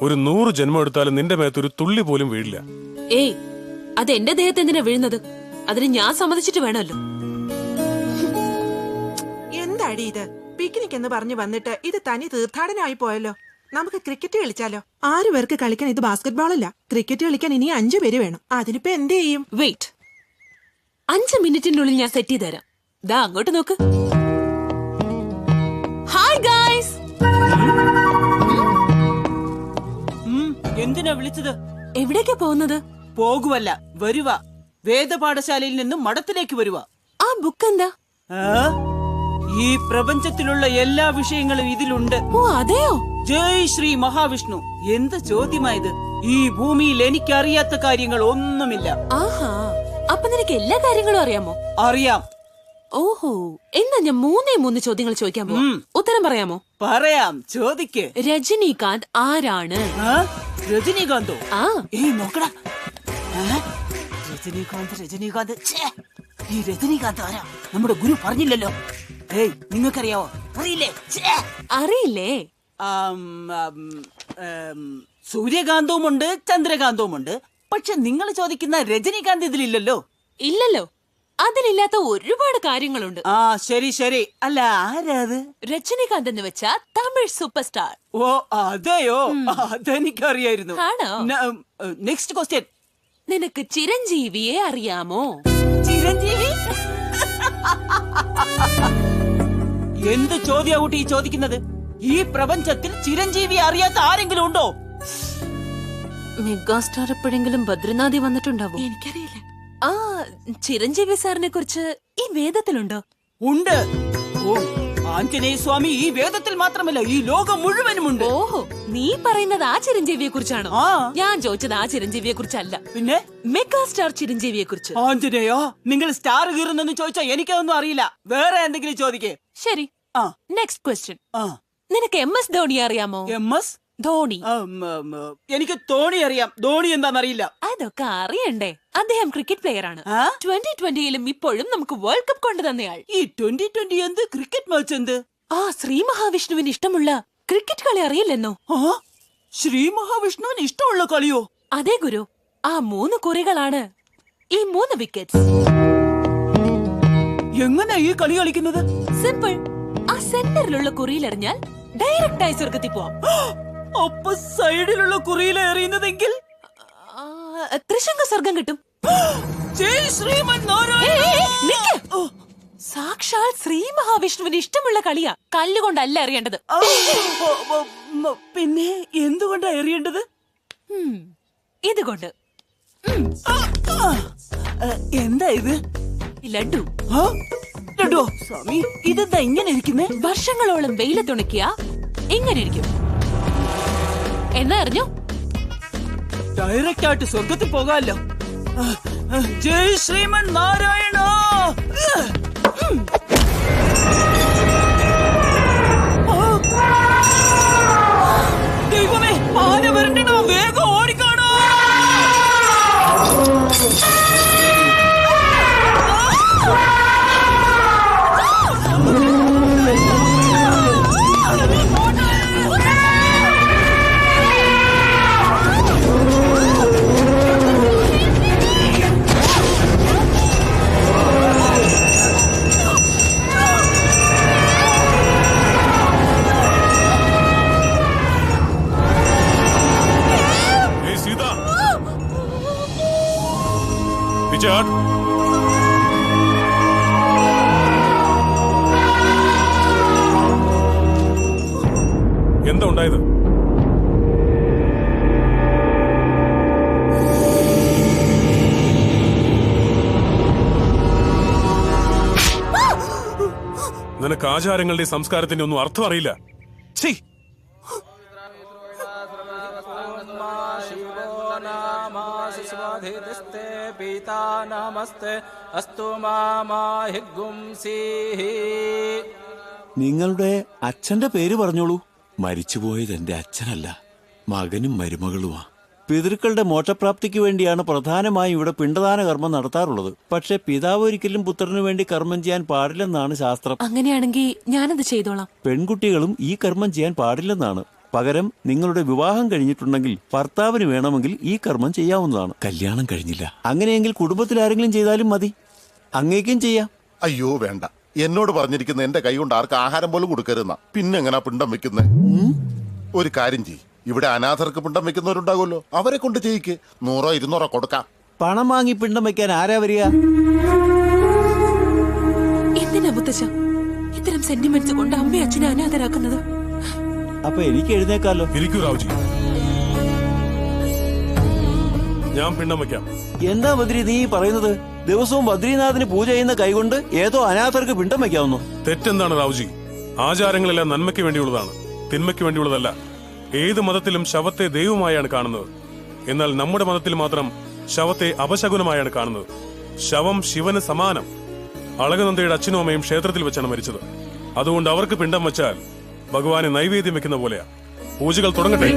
ഒരു 100 ജന്മം എടുത്താലും നിന്റെ മേത്തൊരു തുള്ളി പോലും വീഴില്ല. ഏയ്, അത് എന്റെ ദേഹത്ത് എന്തിനാ വീഴുന്നത്? അതിന് ഞാൻ സമ്മതിച്ചിട്ട് വേണമല്ലോ. എന്താടി ഇത്? പിക്നിക് എന്ന് പറഞ്ഞു വന്നിട്ട് ഇത് തനി തീർത്ഥാടനമായി പോയല്ലോ. നമുക്ക് ക്രിക്കറ്റ് കളിച്ചാലോ? 6 പേർക്ക് കളിക്കാൻ ഇത് ബാസ്കറ്റ് ബോൾ അല്ല. ക്രിക്കറ്റ് കളിക്കാൻ ഇനി 5 പേര് വേണം. അതിനിപ്പോ എന്ത് ചെയ്യും? വെയിറ്റ്, 5 മിനിറ്റിനുള്ളിൽ ഞാൻ സെറ്റ് ചെയ്ത് തരാം. ദാ അങ്ങോട്ട് നോക്ക്. Hi guys. എന്തിനാ വിളിച്ചത്? എവിടേക്കാ പോകുന്നത്? പോകുവല്ല, വരുക. വേദപാഠശാലയിൽ നിന്നും മഠത്തിലേക്ക് വരുക. ആ ബുക്ക് എന്താ? ഈ പ്രപഞ്ചത്തിലുള്ള എല്ലാ വിഷയങ്ങളും ഇതിലുണ്ട്. ഓ അതെയോ? ജയ് ശ്രീ മഹാവിഷ്ണു. എന്ത് ചോദ്യമായത്? ഈ ഭൂമിയിൽ എനിക്കറിയാത്ത കാര്യങ്ങൾ ഒന്നുമില്ല. ആഹാ, അപ്പൊ നിനക്ക് എല്ലാ കാര്യങ്ങളും അറിയാമോ? അറിയാം. ഓഹോ, എന്നാ ഞാൻ 3 ചോദ്യങ്ങൾ ചോദിക്കാൻ പോവാം. ഉത്തരം പറയാമോ? പറയാം, ചോദിക്ക്. രജനീകാന്ത് ആരാണ്? രജനീകാന്തോ? ആ, ഏയ് നോക്കടാ. രജനീകാന്ത്. ഈ രജനീകാന്ത് ആരാ? നമ്മുടെ ഗുരു പറഞ്ഞില്ലല്ലോ. ഏയ്, നിങ്ങൾക്കറിയാവോ? അറിയില്ലേ? അറിയില്ലേ? സൂര്യകാന്തവുമുണ്ട്, ചന്ദ്രകാന്തവുമുണ്ട്. പക്ഷെ നിങ്ങൾ ചോദിക്കുന്ന രജനീകാന്ത് ഇതിലില്ലല്ലോ. ഇല്ലല്ലോ, അതിലില്ലാത്ത ഒരുപാട് കാര്യങ്ങളുണ്ട്. ആ ശരി ശരി. അല്ല, ആരാത്? രജനീകാന്ത് എന്ന് വെച്ചാ തമിഴ് സൂപ്പർ സ്റ്റാർ. ഓ അതെയോ? അതെനിക്കറിയായിരുന്നു. ആണോ? Next question. നിനക്ക് ചിരഞ്ജീവിയെ അറിയാമോ? ചിരഞ്ജീവി? എന്ത് ചോദ്യാ കുട്ടി ചോദിക്കുന്നത്? ഈ പ്രപഞ്ചത്തിൽ ചിരഞ്ജീവി അറിയാത്ത ആരെങ്കിലും ഉണ്ടോ? മെഗാസ്റ്റാർ എപ്പോഴെങ്കിലും ബദ്രിനാഥി വന്നിട്ടുണ്ടാവോ? എനിക്കറിയില്ല. ആ, ചിരഞ്ജീവി സാറിനെ കുറിച്ച് ഈ വേദത്തിലുണ്ടോ? ഉണ്ട്. ഓ, ആഞ്ജനേയ സ്വാമി ഈ വേദത്തിൽ മാത്രമല്ല, ഈ ലോകം മുഴുവനുമുണ്ട്. ഓഹോ, നീ പറയുന്നത് ആ ചിരഞ്ജീവിയെ കുറിച്ചാണോ? ആ. ഞാൻ ചോദിച്ചത് ആ ചിരഞ്ജീവിയെ കുറിച്ചല്ല, പിന്നെ മെഗാസ്റ്റാർ ചിരഞ്ജീവിയെ കുറിച്ച്. ആഞ്ജനേയോ, നിങ്ങൾ സ്റ്റാർ കീറുന്നെന്ന് ചോദിച്ചാ എനിക്കതൊന്നും അറിയില്ല. വേറെ എന്തെങ്കിലും ചോദിക്കേ. ശരി, ആ നെക്സ്റ്റ് ക്വസ്റ്റ്യൻ. ആ നിനക്ക് MS ധോണി അറിയാമോ? MS ധോണി. എനിക്ക് ധോണി അറിയാം. ധോണി എന്താണെന്നറിയില്ല. അതൊക്കെ അറിയണ്ടേ? അദ്ദേഹം ക്രിക്കറ്റ് പ്ലെയർ ആണ്. 2020-ലും ഇപ്പോഴും നമുക്ക് വേൾഡ് കപ്പ് കൊണ്ടു തന്നയാൾ. ഈ 2020 എന്ത്? ക്രിക്കറ്റ് മാച്ച് എന്ത്? ആ ശ്രീ മഹാവിഷ്ണുവിന് ഇഷ്ടമുള്ള ക്രിക്കറ്റ് കളി അറിയില്ലെന്നോ? ശ്രീ മഹാവിഷ്ണുവിന് ഇഷ്ടമുള്ള കളിയോ? അതെ ഗുരു, ആ 3 കുറികളാണ് ഈ 3 വിക്കറ്റ്സ്. എങ്ങനെ ഈ കളി കളിക്കുന്നത്? സിമ്പിൾ. ആ സെന്ററിലുള്ള കുറിയിലെറിഞ്ഞാൽ ഡയറക്റ്റ് ആയി സ്വർഗത്തിൽ പോവാം. അപ്പൊ സൈഡിലുള്ള കുറിയിൽ എറിയുന്നതെങ്കിൽ ത്രിശങ്ക സ്വർഗം കിട്ടും. ജയ് ശ്രീമൻ നാരായണ. സാക്ഷാൽ ശ്രീ മഹാവിഷ്ണുവിന് ഇഷ്ടമുള്ള കളിയാ. കല്ലുകൊണ്ടല്ല എറിയേണ്ടത്. പിന്നെ എന്തുകൊണ്ടാ എറിയേണ്ടത്? ഇതുകൊണ്ട്. എന്താ ഇത്? ലഡു. ലഡു? സ്വാമി, ഇതെന്താ ഇങ്ങനെ ഇരിക്കുന്നേ? വർഷങ്ങളോളം വെയിലത്തുണക്കിയ എങ്ങനെ ഇരിക്കും എന്നാ അറിഞ്ഞോ? ഡയറക്റ്റ് ആയിട്ട് സ്വർഗത്തിൽ പോകാമല്ലോ. ജയ് ശ്രീമൻ നാരായണ. ദൈവമേ, ആന വരണ്ടോ, വേഗം ഓടിക്കാണോ. എന്താ ഉണ്ടായത്? നിനക്ക് ആചാരങ്ങളുടെ സംസ്കാരത്തിന്റെ ഒന്നും അർത്ഥം അറിയില്ല. നിങ്ങളുടെ അച്ഛന്റെ പേര് പറഞ്ഞോളൂ. മരിച്ചുപോയത് എന്റെ അച്ഛനല്ല, മകനും മരുമകളുമാ. പിതൃക്കളുടെ മോക്ഷപ്രാപ്തിക്ക് വേണ്ടിയാണ് പ്രധാനമായും ഇവിടെ പിണ്ടദാന കർമ്മം നടത്താറുള്ളത്. പക്ഷെ പിതാവ് ഒരിക്കലും പുത്രനു വേണ്ടി കർമ്മം ചെയ്യാൻ പാടില്ലെന്നാണ് ശാസ്ത്രം. അങ്ങനെയാണെങ്കിൽ ഞാനത് ചെയ്തോളാം. പെൺകുട്ടികളും ഈ കർമ്മം ചെയ്യാൻ പാടില്ലെന്നാണ്. പകരം നിങ്ങളുടെ വിവാഹം കഴിഞ്ഞിട്ടുണ്ടെങ്കിൽ ഭർത്താവിന് വേണമെങ്കിൽ ഈ കർമ്മം ചെയ്യാവുന്നതാണ്. കല്യാണം കഴിഞ്ഞില്ല, അങ്ങനെയെങ്കിൽ കുടുംബത്തിൽ ആരെങ്കിലും ചെയ്താലും മതി. അങ്ങേക്കും ചെയ്യാം. അയ്യോ വേണ്ട, എന്നോട് പറഞ്ഞിരിക്കുന്ന എന്റെ കൈ കൊണ്ട് ആർക്ക് ആഹാരം പോലും കൊടുക്കരുന്ന. പിന്നെ എങ്ങനാ പിണ്ടം വെക്കുന്നത്? ഒരു കാര്യം ചെയ്യ്, ഇവിടെ അനാഥർക്ക് പിണ്ടം വെക്കുന്നവരുണ്ടാകുമല്ലോ, അവരെ കൊണ്ട് ചെയ്യിക്ക്. 100-200 കൊടുക്കാം. പണം വാങ്ങി പിണ്ടം വെക്കാൻ ആരാ വരിക? എന്തിനാ മുത്തച്ഛ ഇത്തരം സെന്റിമെന്റ്സ് കൊണ്ട് അമ്മയും അച്ഛനെ അനാഥരാക്കുന്നത്? അപ്പൊ എനിക്ക് എഴുന്നേക്കാലോ? ഇരിക്കൂ റാവുജി, ഞാൻ പിണ്ടം വെക്കാം. എന്താ ബദ്രി നീ പറയുന്നത്? ദിവസവും ബദ്രീനാഥിന് പൂജ ചെയ്യുന്ന കൈകൊണ്ട് ഏതോ അനാഥർക്ക് പിണ്ടം വെക്കാവുന്നു? തെറ്റെന്താണ് റാവുജി? ആചാരങ്ങളെല്ലാം നന്മയ്ക്ക് വേണ്ടിയുള്ളതാണ്, തിന്മയ്ക്ക് വേണ്ടിയുള്ളതല്ല. ഏത് മതത്തിലും ശവത്തെ ദൈവമായാണ് കാണുന്നത്. എന്നാൽ നമ്മുടെ മതത്തിൽ മാത്രം ശവത്തെ അപശകുനമായാണ് കാണുന്നത്. ശവം ശിവന് സമാനം. അളകനന്ദയുടെ അച്ഛനും അമ്മയും ക്ഷേത്രത്തിൽ വെച്ചാണ് മരിച്ചത്. അതുകൊണ്ട് അവർക്ക് പിണ്ടം വെച്ചാൽ ഭഗവാനെ നൈവേദ്യം വെക്കുന്ന പോലെയാ. പൂജകൾ തുടങ്ങട്ടെ.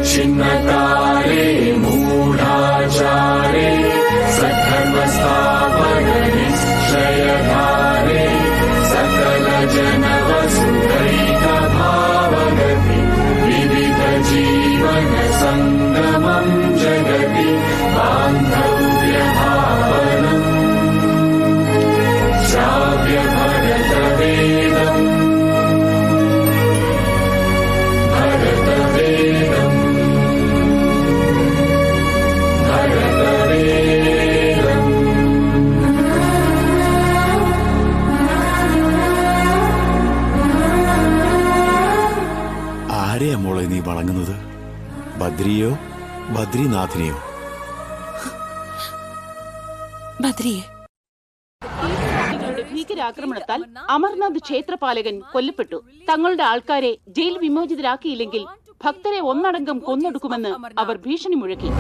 ആരെയാ മോളെ നീ വണങ്ങുന്നത്? ബദ്രിയോ ബദ്രിനാഥിനെയോ? ബദ്രിയെ. ഭീകരാക്രമണത്താൽ അമർനാഥ് ക്ഷേത്രപാലകൻ കൊല്ലപ്പെട്ടു. തങ്ങളുടെ ആൾക്കാരെ ജയിൽ വിമോചിതരാക്കിയില്ലെങ്കിൽ ഭക്തരെ ഒന്നടങ്കം കൊന്നൊടുക്കുമെന്ന് അവർ ഭീഷണി മുഴക്കി.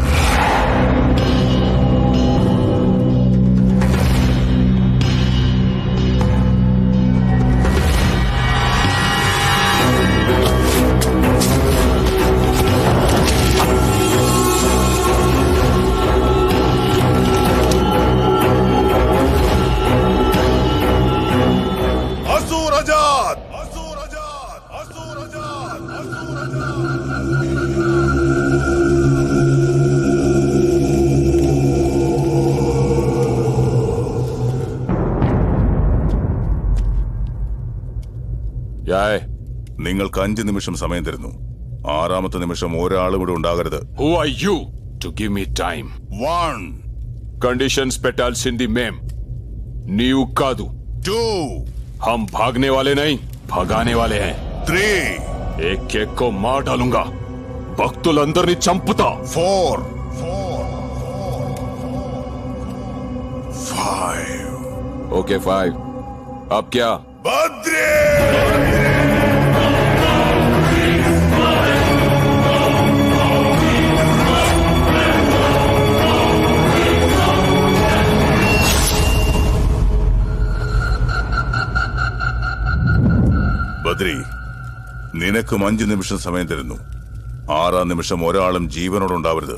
നിങ്ങൾക്ക് 5 നിമിഷം സമയം തരുന്നു. 6ാമത്തെ നിമിഷം ഒരാളും ഇവിടെ ഉണ്ടാകരുത്. Who are you to give me time? 1 Conditions पेटाल सिंधी मैम नीव कादू 2 हम भागने वाले नहीं भगाने वाले हैं. 3 एक एक को मार डालूंगा. भक्तुलंदर नी चंपता. 4 5 ओके 5. अब क्या? बद्री ബദ്രി, നിനക്കും 5 നിമിഷം സമയം തരുന്നു. 6ാം നിമിഷം ഒരാളും ജീവനോടുണ്ടാവരുത്.